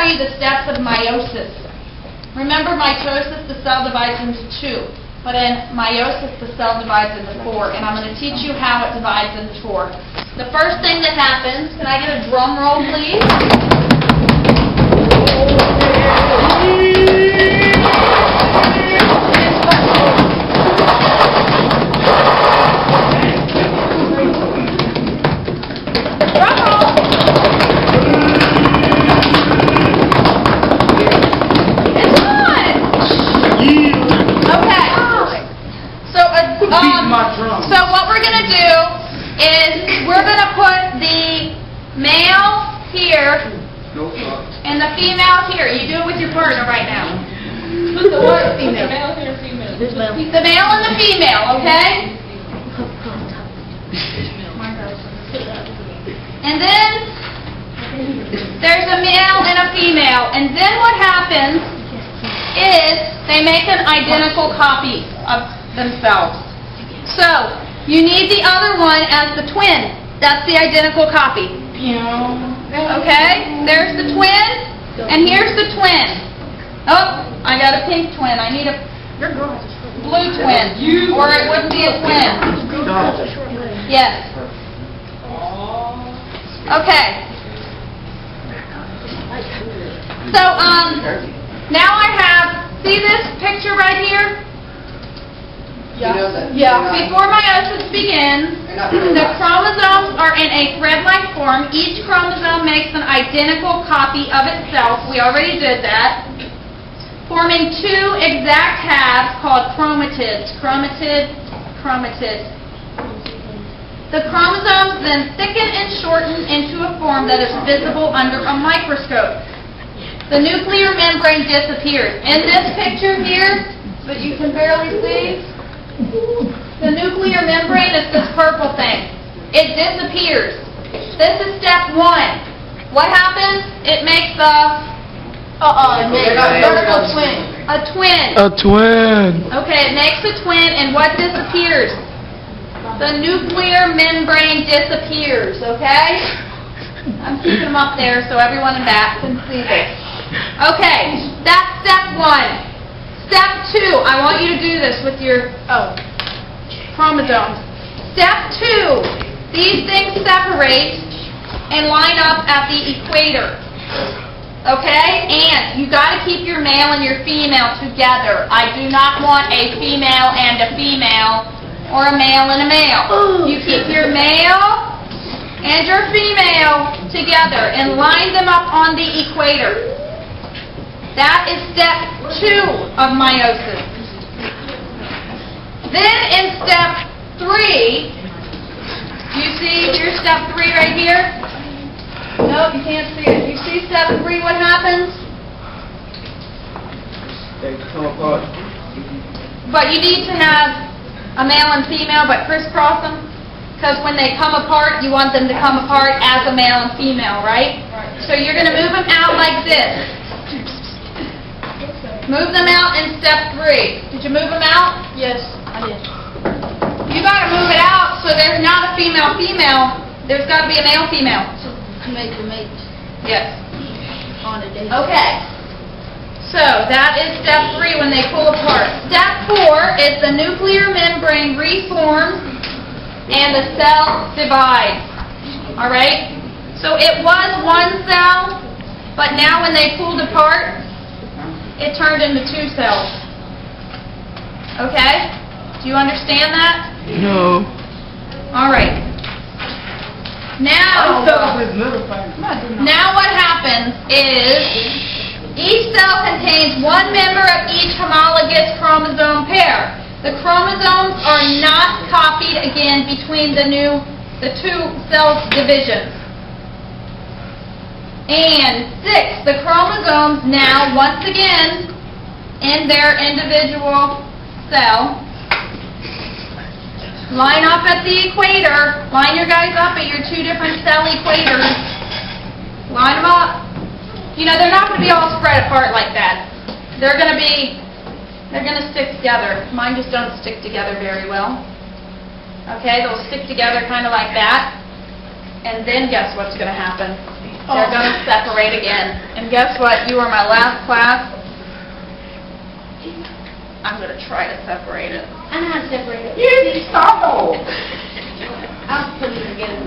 tell you the steps of meiosis. Remember, mitosis, the cell divides into 2. But in meiosis, the cell divides into 4. And I'm going to teach you how it divides into 4. The first thing that happens, can I get a drum roll, please? Drum roll. It's on. Okay. So what we're going to do is we're going to put the male here and the female here. You do it with your partner right now. The what? Female. The male and the female, okay? And then there's a male and a female. And then what happens is they make an identical copy of themselves. So, you need the other one as the twin. That's the identical copy. Okay? There's the twin, and here's the twin. Oh, I got a pink twin. I need a blue twin, or it wouldn't be a twin. Yes. Okay. So, now I have, see this picture right here? Yeah. Before meiosis begins, the chromosomes are in a thread-like form. Each chromosome makes an identical copy of itself. We already did that. Forming 2 exact halves called chromatids. Chromatid. The chromosomes then thicken and shorten into a form that is visible under a microscope. The nuclear membrane disappears. In this picture here, but you can barely see, the nuclear membrane is this purple thing. It disappears. This is step 1. What happens? It makes a vertical twin. A twin. A twin. Okay, it makes a twin, and what disappears? The nuclear membrane disappears, okay? I'm keeping them up there so everyone in back can see this. Okay, that's step 1. Step 2, I want you to do this with your chromosomes. Step 2, these things separate and line up at the equator. Okay? And you got to keep your male and your female together. I do not want a female and a female or a male and a male. You keep your male and your female together and line them up on the equator. That is step 2 of meiosis. Then in step 3, do you see your step 3 right here? Nope, you can't see it. You see step 3, what happens? They come apart. But you need to have a male and female, but crisscross them. Because when they come apart, you want them to come apart as a male and female, right? So you're going to move them out like this. Move them out in step 3. Did you move them out? Yes, I did. You got to move it out so there's not a female-female. There's got to be a male-female. To make the mate. Yes. On a day. Okay. So that is step 3 when they pull apart. Step 4 is the nuclear membrane reforms and the cell divides. All right? So it was one cell, but now when they pulled apart, it turned into 2 cells. Okay? Do you understand that? No. All right. Now what happens is each cell contains one member of each homologous chromosome pair. The chromosomes are not copied again between the 2 cell divisions. And 6, the chromosomes now, once again, in their individual cell, line up at the equator. Line your guys up at your 2 different cell equators. Line them up. You know, they're not going to be all spread apart like that. They're going to stick together. Mine just don't stick together very well. Okay, they'll stick together kind of like that. And then guess what's going to happen? They're going to separate again. And guess what? You were my last class. I'm going to try to separate it. I know how to separate it. You stop. I'll put it together.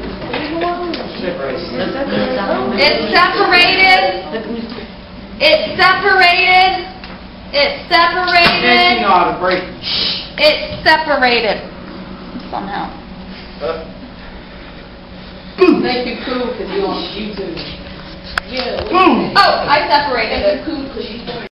It's separated. It's separated. It's And separated. you ought to break. It's separated. Somehow. Make you cool because you're on YouTube. Yeah. Boom. Oh, I separated it. Cool because she's